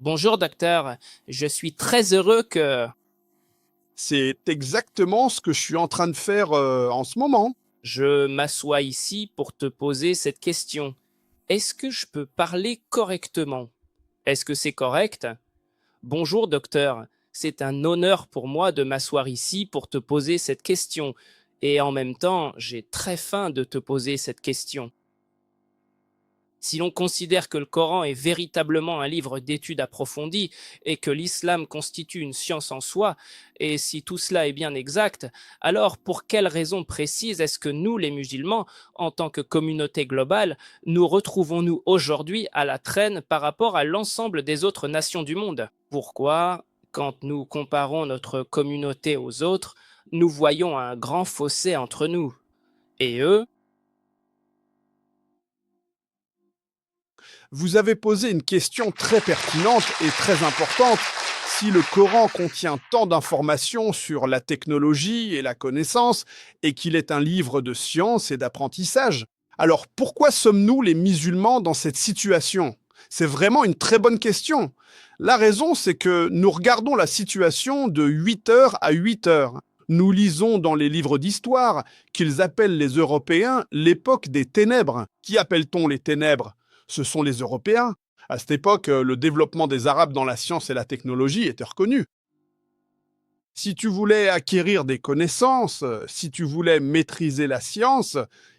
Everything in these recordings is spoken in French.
Bonjour docteur, je suis très heureux que C'est exactement ce que je suis en train de faire en ce moment. je m'assoie ici pour te poser cette question. Est-ce que je peux parler correctement? Est-ce que c'est correct? Bonjour docteur, c'est un honneur pour moi de m'asseoir ici pour te poser cette question. Et en même temps, j'ai très faim de te poser cette question. Si l'on considère que le Coran est véritablement un livre d'études approfondies et que l'islam constitue une science en soi, et si tout cela est bien exact, alors pour quelles raisons précises est-ce que nous, les musulmans, en tant que communauté globale, nous retrouvons-nous aujourd'hui à la traîne par rapport à l'ensemble des autres nations du monde? Pourquoi, quand nous comparons notre communauté aux autres, nous voyons un grand fossé entre nous? Et eux, Vous avez posé une question très pertinente et très importante. Si le Coran contient tant d'informations sur la technologie et la connaissance, et qu'il est un livre de science et d'apprentissage, alors pourquoi sommes-nous les musulmans dans cette situation? C'est vraiment une très bonne question. La raison, c'est que nous regardons la situation de 8 heures à 8 heures. Nous lisons dans les livres d'histoire qu'ils appellent les Européens l'époque des ténèbres. Qui appelle-t-on les ténèbres? Ce sont les Européens. À cette époque, le développement des Arabes dans la science et la technologie était reconnu. Si tu voulais acquérir des connaissances, si tu voulais maîtriser la science,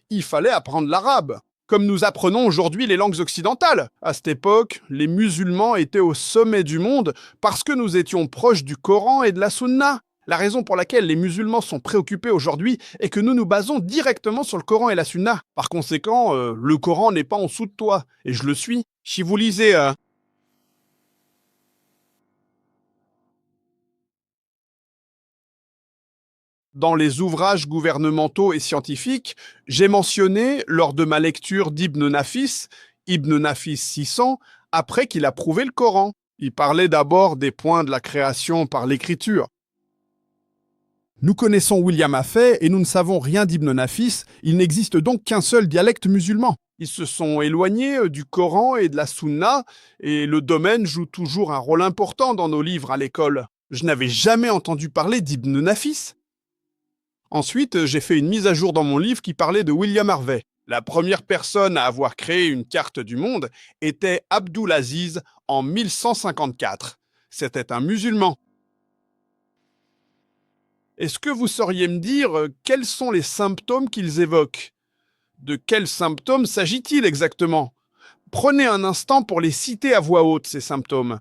il fallait apprendre l'arabe, comme nous apprenons aujourd'hui les langues occidentales. À cette époque, les musulmans étaient au sommet du monde parce que nous étions proches du Coran et de la Sunna. La raison pour laquelle les musulmans sont préoccupés aujourd'hui est que nous nous basons directement sur le Coran et la Sunna. Par conséquent, le Coran n'est pas en dessous de toi, et je le suis. Si vous lisez dans les ouvrages gouvernementaux et scientifiques, j'ai mentionné lors de ma lecture Ibn Nafis 600, après qu'il a prouvé le Coran. Il parlait d'abord des points de la création par l'écriture. Nous connaissons William Maffei et nous ne savons rien d'Ibn Nafis, il n'existe donc qu'un seul dialecte musulman. Ils se sont éloignés du Coran et de la Sunna, et le domaine joue toujours un rôle important dans nos livres à l'école. Je n'avais jamais entendu parler d'Ibn Nafis. Ensuite, j'ai fait une mise à jour dans mon livre qui parlait de William Harvey. La première personne à avoir créé une carte du monde était Abdulaziz en 1154. C'était un musulman. Est-ce que vous sauriez me dire quels sont les symptômes qu'ils évoquent? De quels symptômes s'agit-il exactement? Prenez un instant pour les citer à voix haute, ces symptômes.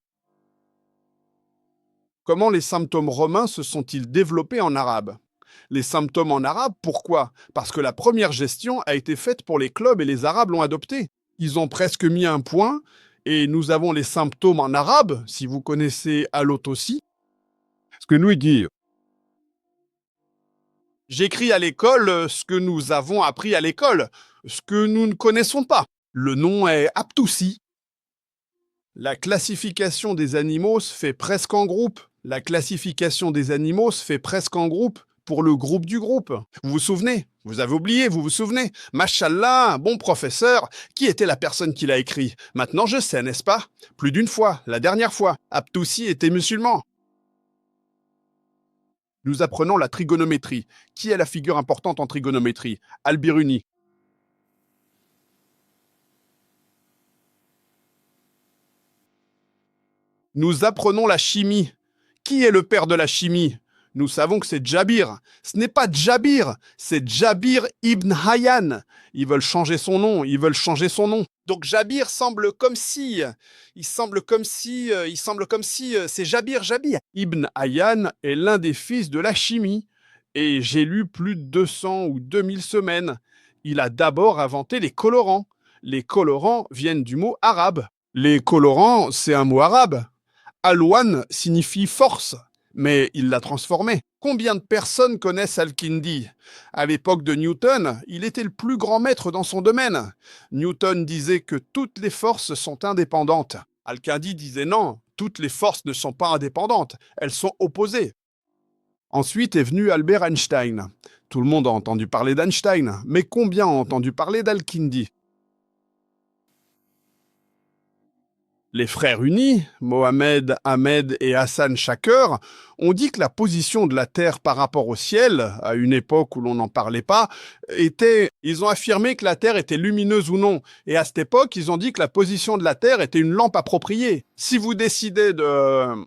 Comment les symptômes romains se sont-ils développés en arabe? Les symptômes en arabe, pourquoi? Parce que la première gestion a été faite pour les clubs et les Arabes l'ont adopté. Ils ont presque mis un point, et nous avons les symptômes en arabe, si vous connaissez Alot aussi. Ce que nous dit. J'écris à l'école ce que nous avons appris à l'école, ce que nous ne connaissons pas. Le nom est Aptoussi. La classification des animaux se fait presque en groupe. La classification des animaux se fait presque en groupe pour le groupe du groupe. Vous vous souvenez? Vous avez oublié, vous vous souvenez? Machallah, un bon professeur. Qui était la personne qui l'a écrit? Maintenant je sais, n'est-ce pas? Plus d'une fois, la dernière fois, Aptoussi était musulman. Nous apprenons la trigonométrie. Qui est la figure importante en trigonométrie? Al-Biruni. Nous apprenons la chimie. Qui est le père de la chimie? Nous savons que c'est Djabir. Ce n'est pas Djabir, c'est Djabir ibn Hayyan. Ils veulent changer son nom, ils veulent changer son nom. Donc Jabir semble comme si, c'est Jabir. Ibn Hayyan est l'un des fils de la chimie. Et j'ai lu plus de 200 ou 2000 semaines. Il a d'abord inventé les colorants. Les colorants viennent du mot arabe. Les colorants, c'est un mot arabe. Alwan signifie force, mais il l'a transformé. Combien de personnes connaissent Al-Kindi? À l'époque de Newton, il était le plus grand maître dans son domaine. Newton disait que toutes les forces sont indépendantes. Al-Kindi disait non, toutes les forces ne sont pas indépendantes, elles sont opposées. Ensuite est venu Albert Einstein. Tout le monde a entendu parler d'Einstein, mais combien ont entendu parler d'Al-Kindi? Les frères unis, Mohamed, Ahmed et Hassan Shaker, ont dit que la position de la Terre par rapport au ciel, à une époque où l'on n'en parlait pas, était... Ils ont affirmé que la Terre était lumineuse ou non. Et à cette époque, ils ont dit que la position de la Terre était une lampe appropriée. Si vous décidez de...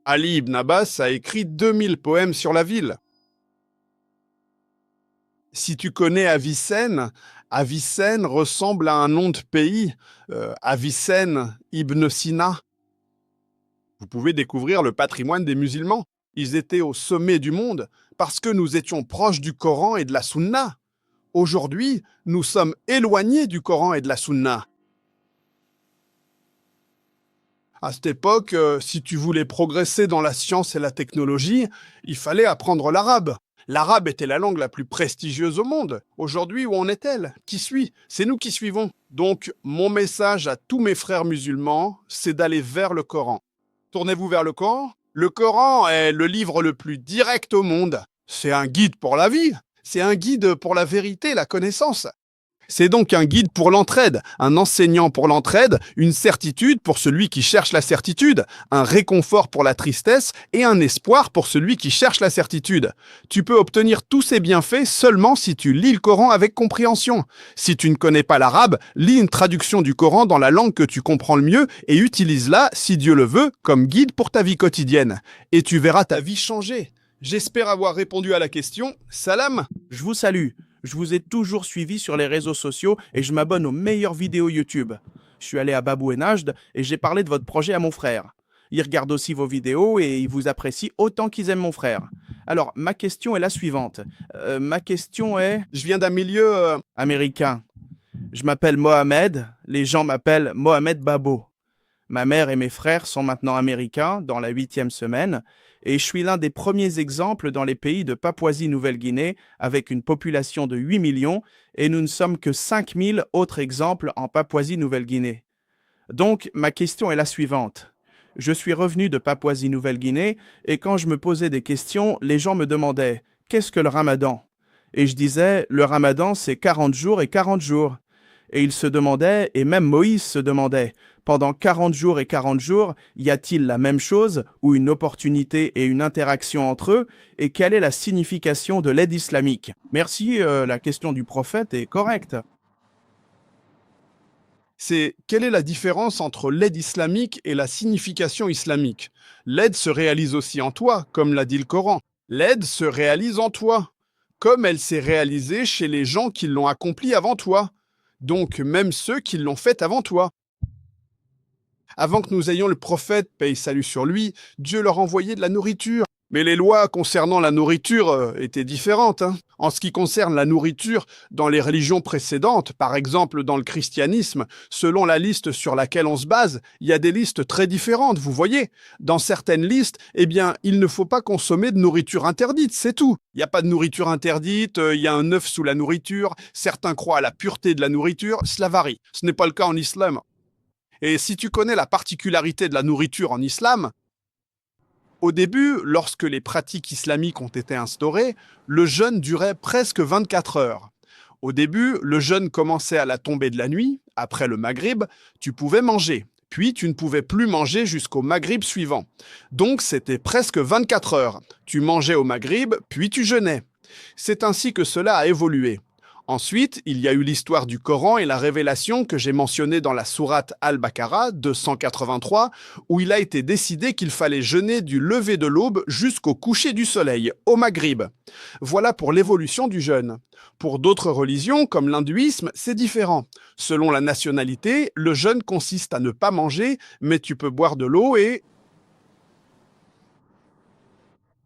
Ali ibn Abbas a écrit 2000 poèmes sur la ville. Si tu connais Avicenne, Avicenne ressemble à un nom de pays, Avicenne ibn Sina. Vous pouvez découvrir le patrimoine des musulmans. Ils étaient au sommet du monde parce que nous étions proches du Coran et de la Sunna. Aujourd'hui, nous sommes éloignés du Coran et de la Sunna. À cette époque, si tu voulais progresser dans la science et la technologie, il fallait apprendre l'arabe. L'arabe était la langue la plus prestigieuse au monde. Aujourd'hui, où en est-elle? Qui suit? C'est nous qui suivons. Donc, mon message à tous mes frères musulmans, c'est d'aller vers le Coran. Tournez-vous vers le Coran. Le Coran est le livre le plus direct au monde. C'est un guide pour la vie. C'est un guide pour la vérité, la connaissance. C'est donc un guide pour l'entraide, un enseignant pour l'entraide, une certitude pour celui qui cherche la certitude, un réconfort pour la tristesse et un espoir pour celui qui cherche la certitude. Tu peux obtenir tous ces bienfaits seulement si tu lis le Coran avec compréhension. Si tu ne connais pas l'arabe, lis une traduction du Coran dans la langue que tu comprends le mieux et utilise-la, si Dieu le veut, comme guide pour ta vie quotidienne. Et tu verras ta vie changer. J'espère avoir répondu à la question. Salam! Je vous salue. Je vous ai toujours suivi sur les réseaux sociaux et je m'abonne aux meilleures vidéos YouTube. Je suis allé à Babou et Najd et j'ai parlé de votre projet à mon frère. Il regarde aussi vos vidéos et il vous apprécie autant qu'ils aiment mon frère. Alors, ma question est la suivante. Ma question est... Je viens d'un milieu... américain. Je m'appelle Mohamed, les gens m'appellent Mohamed Babo. Ma mère et mes frères sont maintenant américains, dans la 8e semaine, et je suis l'un des premiers exemples dans les pays de Papouasie-Nouvelle-Guinée, avec une population de 8 millions, et nous ne sommes que 5000 autres exemples en Papouasie-Nouvelle-Guinée. Donc, ma question est la suivante. Je suis revenu de Papouasie-Nouvelle-Guinée, et quand je me posais des questions, les gens me demandaient « Qu'est-ce que le ramadan ?» Et je disais « Le ramadan, c'est 40 jours et 40 jours. » Et ils se demandaient, et même Moïse se demandait, pendant 40 jours et 40 jours, y a-t-il la même chose, ou une opportunité et une interaction entre eux, et quelle est la signification de l'aide islamique? Merci, la question du prophète est correcte. C'est quelle est la différence entre l'aide islamique et la signification islamique? L'aide se réalise aussi en toi, comme l'a dit le Coran. L'aide se réalise en toi, comme elle s'est réalisée chez les gens qui l'ont accomplie avant toi. Donc même ceux qui l'ont faite avant toi. Avant que nous ayons le prophète, paix et salut sur lui, Dieu leur envoyait de la nourriture. Mais les lois concernant la nourriture étaient différentes. En ce qui concerne la nourriture dans les religions précédentes, par exemple dans le christianisme, selon la liste sur laquelle on se base, il y a des listes très différentes, vous voyez. Dans certaines listes, eh bien, il ne faut pas consommer de nourriture interdite, c'est tout. Il n'y a pas de nourriture interdite, il y a un œuf sous la nourriture, certains croient à la pureté de la nourriture, cela varie. Ce n'est pas le cas en islam. Et si tu connais la particularité de la nourriture en islam, au début, lorsque les pratiques islamiques ont été instaurées, le jeûne durait presque 24 heures. Au début, le jeûne commençait à la tombée de la nuit, après le maghrib, tu pouvais manger. Puis tu ne pouvais plus manger jusqu'au maghrib suivant. Donc c'était presque 24 heures. Tu mangeais au maghrib, puis tu jeûnais. C'est ainsi que cela a évolué. Ensuite, il y a eu l'histoire du Coran et la révélation que j'ai mentionnée dans la sourate Al-Baqarah 283, où il a été décidé qu'il fallait jeûner du lever de l'aube jusqu'au coucher du soleil, au Maghrib. Voilà pour l'évolution du jeûne. Pour d'autres religions, comme l'hindouisme, c'est différent. Selon la nationalité, le jeûne consiste à ne pas manger, mais tu peux boire de l'eau et...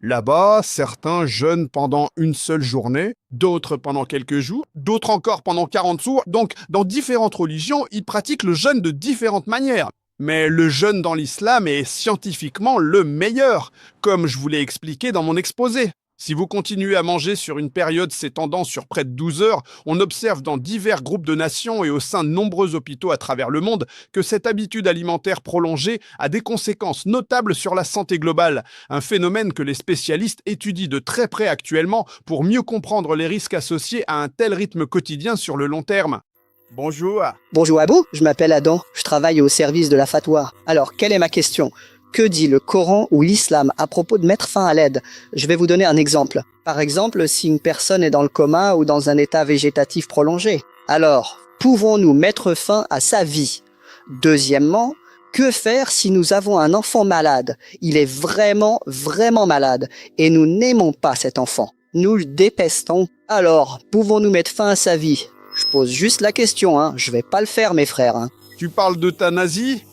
Là-bas, certains jeûnent pendant une seule journée, d'autres pendant quelques jours, d'autres encore pendant 40 jours. Donc, dans différentes religions, ils pratiquent le jeûne de différentes manières. Mais le jeûne dans l'islam est scientifiquement le meilleur, comme je vous l'ai expliqué dans mon exposé. Si vous continuez à manger sur une période s'étendant sur près de 12 heures, on observe dans divers groupes de nations et au sein de nombreux hôpitaux à travers le monde que cette habitude alimentaire prolongée a des conséquences notables sur la santé globale, un phénomène que les spécialistes étudient de très près actuellement pour mieux comprendre les risques associés à un tel rythme quotidien sur le long terme. Bonjour. Bonjour Abou, je m'appelle Adam, je travaille au service de la fatwa. Alors, quelle est ma question? Que dit le Coran ou l'islam à propos de mettre fin à l'aide? Je vais vous donner un exemple. Par exemple, si une personne est dans le coma ou dans un état végétatif prolongé. Alors, pouvons-nous mettre fin à sa vie? Deuxièmement, que faire si nous avons un enfant malade? Il est vraiment, vraiment malade et nous n'aimons pas cet enfant. Nous le détestons. Alors, pouvons-nous mettre fin à sa vie? Je pose juste la question, hein. Je vais pas le faire, mes frères, hein. Tu parles d'euthanasie?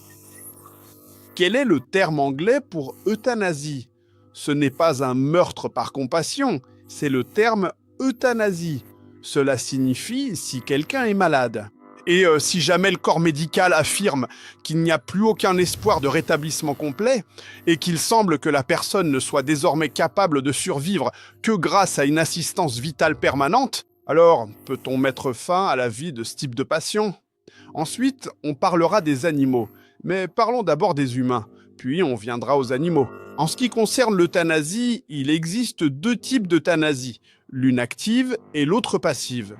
Quel est le terme anglais pour euthanasie? Ce n'est pas un meurtre par compassion, c'est le terme euthanasie. Cela signifie si quelqu'un est malade. Et si jamais le corps médical affirme qu'il n'y a plus aucun espoir de rétablissement complet et qu'il semble que la personne ne soit désormais capable de survivre que grâce à une assistance vitale permanente, alors peut-on mettre fin à la vie de ce type de patient? Ensuite, on parlera des animaux, mais parlons d'abord des humains, puis on viendra aux animaux. En ce qui concerne l'euthanasie, il existe deux types d'euthanasie, l'une active et l'autre passive.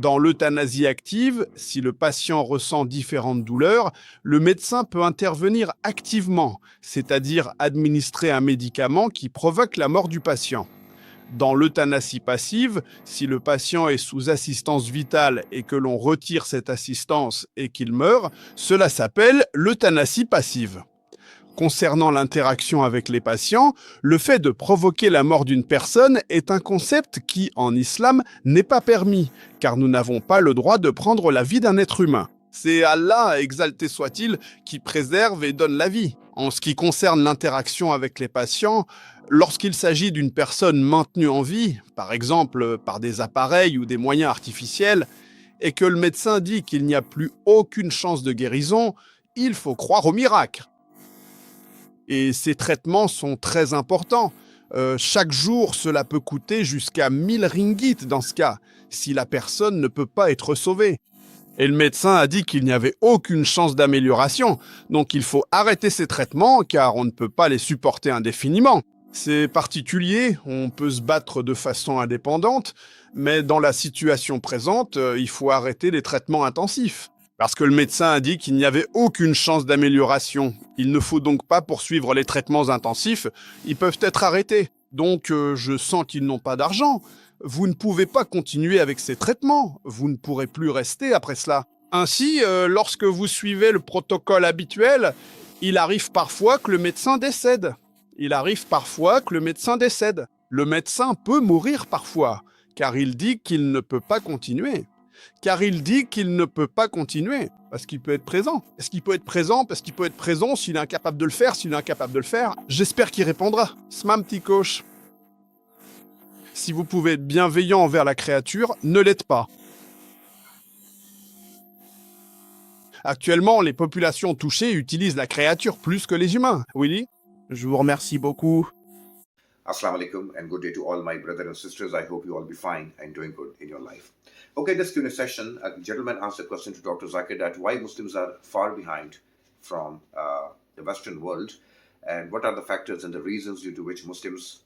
Dans l'euthanasie active, si le patient ressent différentes douleurs, le médecin peut intervenir activement, c'est-à-dire administrer un médicament qui provoque la mort du patient. Dans l'euthanasie passive, si le patient est sous assistance vitale et que l'on retire cette assistance et qu'il meurt, cela s'appelle l'euthanasie passive. Concernant l'interaction avec les patients, le fait de provoquer la mort d'une personne est un concept qui, en islam, n'est pas permis, car nous n'avons pas le droit de prendre la vie d'un être humain. C'est Allah, exalté soit-il, qui préserve et donne la vie. En ce qui concerne l'interaction avec les patients, lorsqu'il s'agit d'une personne maintenue en vie, par exemple par des appareils ou des moyens artificiels, et que le médecin dit qu'il n'y a plus aucune chance de guérison, il faut croire au miracle. Et ces traitements sont très importants. Chaque jour, cela peut coûter jusqu'à 1000 ringgit dans ce cas, si la personne ne peut pas être sauvée. Et le médecin a dit qu'il n'y avait aucune chance d'amélioration, donc il faut arrêter ces traitements car on ne peut pas les supporter indéfiniment. C'est particulier, on peut se battre de façon indépendante, mais dans la situation présente, il faut arrêter les traitements intensifs. Parce que le médecin a dit qu'il n'y avait aucune chance d'amélioration. Il ne faut donc pas poursuivre les traitements intensifs, ils peuvent être arrêtés. Donc je sens qu'ils n'ont pas d'argent. Vous ne pouvez pas continuer avec ces traitements, vous ne pourrez plus rester après cela. Ainsi, lorsque vous suivez le protocole habituel, il arrive parfois que le médecin décède. Le médecin peut mourir parfois, car il dit qu'il ne peut pas continuer. Parce qu'il peut être présent. Est-ce qu'il peut être présent? Parce qu'il peut être présent s'il est incapable de le faire, J'espère qu'il répondra. Smam Tikosh. Si vous pouvez être bienveillant envers la créature, ne l'êtes pas. Actuellement, les populations touchées utilisent la créature plus que les humains. Willy? Je vous remercie beaucoup. Assalamu alaikum and good day to all my brothers and sisters. I hope you all be fine and doing good in your life. Okay, this Q&A session, a gentleman asked a question to Dr. Zakir that why Muslims are far behind from the Western world and what are the factors and the reasons due to which Muslims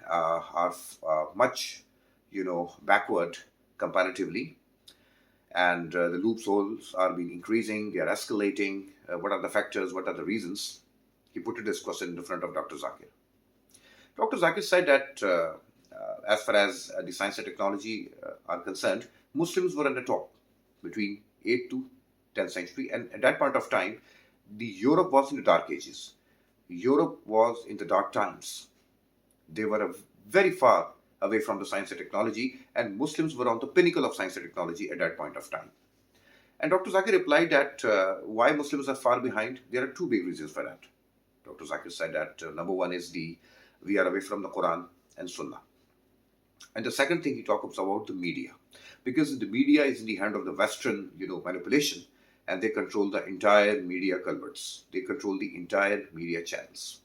are much, backward comparatively. And the loopholes are being increasing, they are escalating. What are the factors, what are the reasons? He put this question in front of Dr. Zakir. Dr. Zakir said that as far as the science and technology are concerned, Muslims were on the top between 8th to 10th century. And at that point of time, Europe was in the dark ages. Europe was in the dark times. They were very far away from the science and technology, and Muslims were on the pinnacle of science and technology at that point of time. And Dr. Zakir replied that why Muslims are far behind, there are two big reasons for that. Dr. Zakir said that number one is we are away from the Quran and Sunnah. And the second thing he talks about the media, because the media is in the hand of the Western, manipulation, and they control the entire media culverts. They control the entire media channels.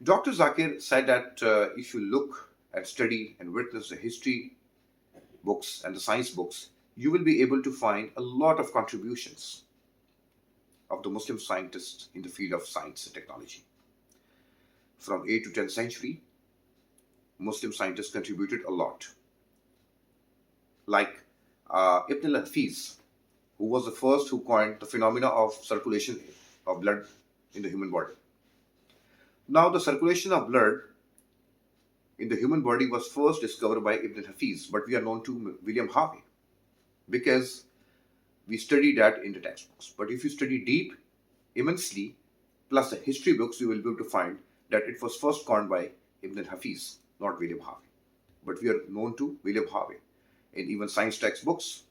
Dr. Zakir said that if you look and study and witness the history books and the science books, you will be able to find a lot of contributions of the Muslim scientists in the field of science and technology. From 8th to 10th century, Muslim scientists contributed a lot. Like Ibn al-Hafiz, who was the first who coined the phenomena of circulation of blood in the human body. Now, the circulation of blood in the human body was first discovered by Ibn al-Hafiz, but we are known to William Harvey because we study that in the textbooks. But if you study deep, immensely, plus the history books, you will be able to find that it was first coined by Ibn al-Hafiz, not William Harvey. But we are known to William Harvey. In even science textbooks,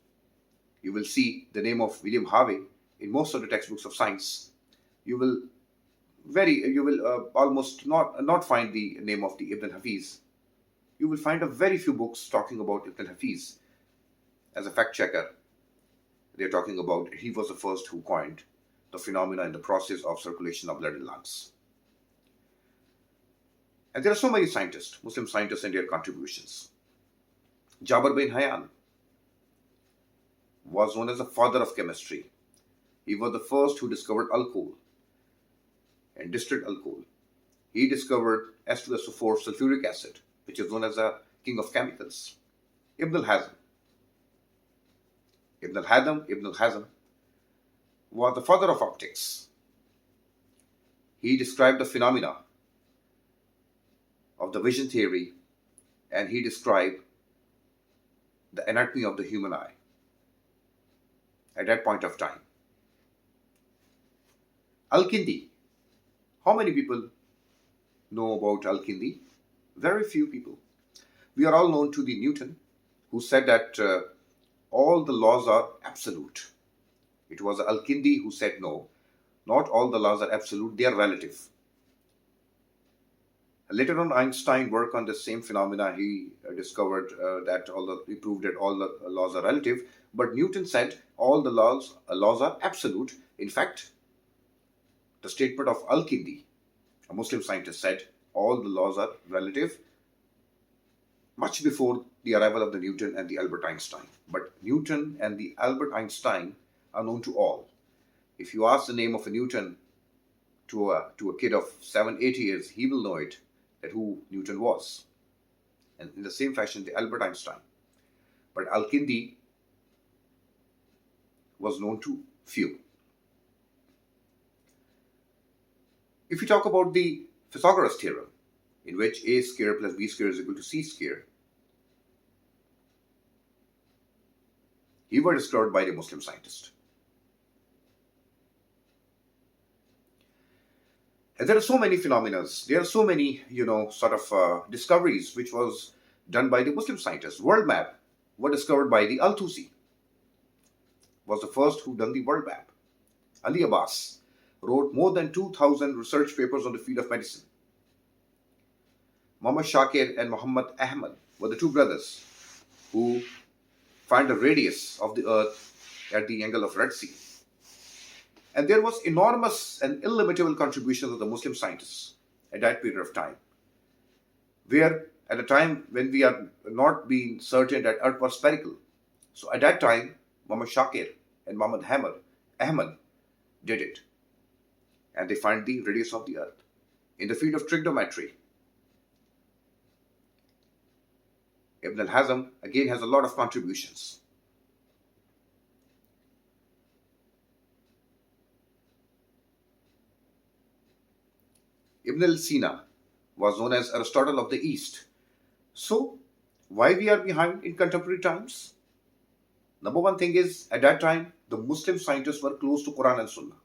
you will see the name of William Harvey in most of the textbooks of science. You will almost not find the name of the Ibn Hafiz. You will find a very few books talking about Ibn Hafiz. As a fact checker, they are talking about he was the first who coined the phenomena in the process of circulation of blood in lungs. And there are so many scientists, Muslim scientists, and their contributions. Jabir bin Hayyan was known as the father of chemistry. He was the first who discovered alcohol and distilled alcohol. He discovered H2SO4 sulfuric acid, which is known as the king of chemicals. Ibn al-Hazm was the father of optics. He described the phenomena of the vision theory, and he described the anatomy of the human eye at that point of time. Al-Kindi. How many people know about Al-Kindi? Very few people. We are all known to the Newton, who said that all the laws are absolute. It was Al-Kindi who said no, not all the laws are absolute, they are relative. Later on, Einstein worked on the same phenomena. He discovered he proved that all the laws are relative. But Newton said all the laws are absolute. In fact, the statement of Al-Kindi, a Muslim scientist, said all the laws are relative much before the arrival of the Newton and the Albert Einstein. But Newton and the Albert Einstein are known to all. If you ask the name of a Newton to a kid of 7-8 years, he will know it, that who Newton was. And in the same fashion, the Albert Einstein. But Al-Kindi was known to few. If you talk about the Pythagoras theorem, in which a square plus b square is equal to c square, he was discovered by the Muslim scientist. And there are so many phenomena. There are so many, discoveries which was done by the Muslim scientists. World map was discovered by the Al-Tusi. Was the first who done the world map. Ali Abbas wrote more than 2,000 research papers on the field of medicine. Muhammad Shakir and Muhammad Ahmad were the two brothers who find the radius of the earth at the angle of Red Sea. And there was enormous and illimitable contributions of the Muslim scientists at that period of time, where at a time when we are not being certain that earth was spherical. So at that time, Muhammad Shakir and Muhammad Ahmad did it. And they find the radius of the earth. In the field of trigonometry, Ibn al-Hazm again has a lot of contributions. Ibn al-Sina was known as Aristotle of the East. So, why we are behind in contemporary times? Number one thing is, at that time, the Muslim scientists were close to Quran and Sunnah.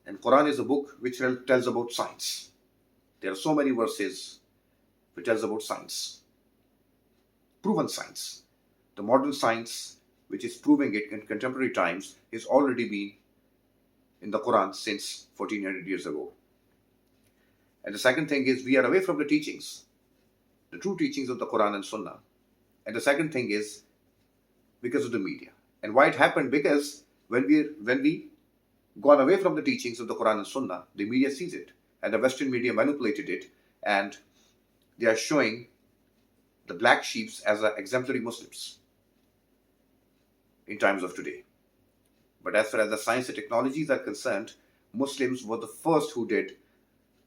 And Quran is a book which tells about science. There are so many verses which tells about science. Proven science. The modern science which is proving it in contemporary times is already been in the Quran since 1400 years ago. And the second thing is we are away from the teachings, the true teachings of the Quran and Sunnah. And the second thing is because of the media. And why it happened? Because when we gone away from the teachings of the Quran and Sunnah, the media sees it. And the Western media manipulated it. And they are showing the black sheep as exemplary Muslims in times of today. But as far as the science and technologies are concerned, Muslims were the first who did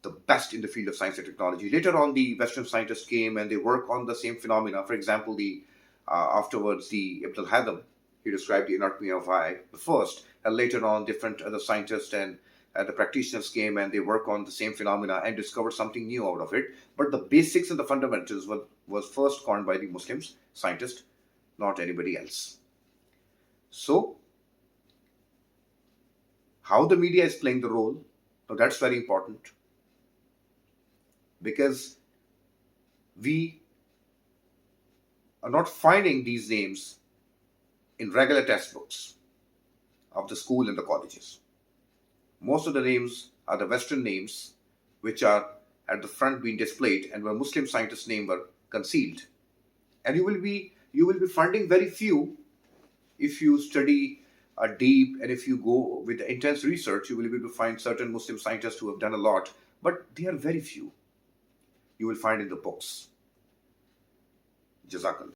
the best in the field of science and technology. Later on, the Western scientists came and they worked on the same phenomena. For example, the Afterwards, the Ibn al-Haytham, he described the anatomy of eye first, and later on different other scientists and the practitioners came and they work on the same phenomena and discovered something new out of it. But the basics and the fundamentals was first coined by the Muslims, scientists, not anybody else. So, how the media is playing the role, now that's very important, because we are not finding these names in regular textbooks of the school and the colleges. Most of the names are the Western names, which are at the front being displayed, and where Muslim scientists' names were concealed. And you will be finding very few. If you study deep and if you go with intense research, you will be able to find certain Muslim scientists who have done a lot, but they are very few. You will find in the books. Jazakallah.